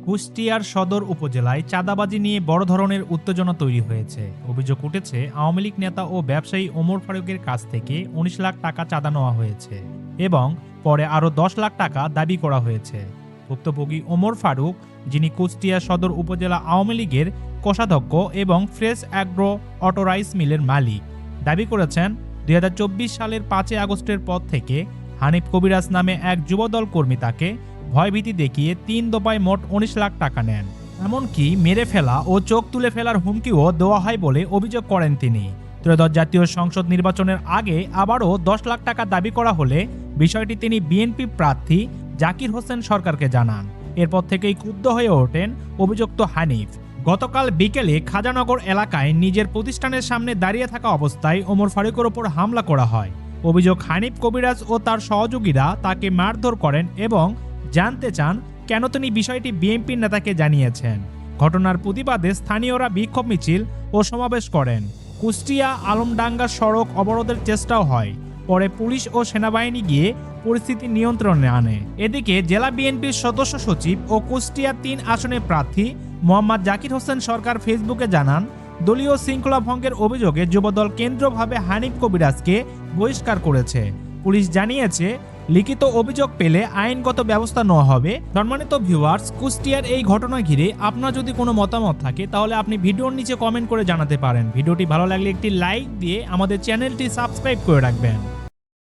কুষ্টিয়ার সদর উপজেলায় চাঁদাবাজি নিয়ে বড় ধরনের উত্তেজনা তৈরি হয়েছে। অভিযোগ উঠেছে আওয়ামী লীগ নেতা ও ব্যবসায়ী ওমর ফারুকের কাছ থেকে ১৯ লাখ টাকা চাঁদা নেওয়া হয়েছে এবং পরে আরও ১০ লাখ টাকা দাবি করা হয়েছে। ভুক্তভোগী ওমর ফারুক, যিনি কুষ্টিয়া সদর উপজেলা আওয়ামী লীগের কোষাধ্যক্ষ এবং ফ্রেশ অ্যাগ্রো অটো রাইস মিলের মালিক, দাবি করেছেন ২০২৪ সালের ৫ আগস্টের পর থেকে হানিফ কবিরাজ নামে এক যুবদল কর্মী তাকে ভয়ভীতি দেখিয়ে ৩ দফায় মোট ১৯ লাখ টাকা নেন। এমনকি মেরে ফেলা ও চোখ তুলে ফেলার হুমকিও দেওয়া হয় বলে অভিযোগ করেন তিনি। ত্রয়োদশ জাতীয় সংসদ নির্বাচনের আগে আবারও ১০ লাখ টাকা দাবি করা হলে বিষয়টি তিনি বিএনপি প্রার্থী জাকির হোসেন সরকারকে জানান। এরপর থেকেই ক্ষুব্ধ হয়ে ওঠেন অভিযুক্ত হানিফ। গতকাল বিকেলে খাজানগর এলাকায় নিজের প্রতিষ্ঠানের সামনে দাঁড়িয়ে থাকা অবস্থায় ওমর ফারুকের ওপর হামলা করা হয়। অভিযোগ, হানিফ কবিরাজ ও তার সহযোগীরা তাকে মারধর করেন এবং জানতে চান কেন তিনি বিষয়টি বিএনপির নেতাকে জানিয়েছেন। ঘটনার প্রতিবাদে স্থানীয়রা বিক্ষোভ মিছিল ও সমাবেশ করেন। কুষ্টিয়া আলমডাঙ্গা সড়ক অবরোধের চেষ্টাও হয়। পরে পুলিশ ও সেনাবাহিনী গিয়ে পরিস্থিতি নিয়ন্ত্রণে আনে। এদিকে জেলা বিএনপির সদস্য সচিব ও কুষ্টিয়া ৩ আসনের প্রার্থী মোহাম্মদ জাকির হোসেন সরকার ফেসবুকে জানান, দলীয় শৃঙ্খলা ভঙ্গের অভিযোগে যুবদল কেন্দ্রভাবে হানিফ কবিরাজকে বহিষ্কার করেছে। পুলিশ জানিয়েছে লিখিত অভিযোগ পেলে আইনগত ব্যবস্থা নেওয়া হবে। সম্মানিত ভিউয়ার্স, কুষ্টিয়ার এই ঘটনা ঘিরে আপনার যদি কোনো মতামত থাকে তাহলে আপনি ভিডিওর নিচে কমেন্ট করে জানাতে পারেন। ভিডিওটি ভালো লাগলে একটি লাইক দিয়ে আমাদের চ্যানেলটি সাবস্ক্রাইব করে রাখবেন।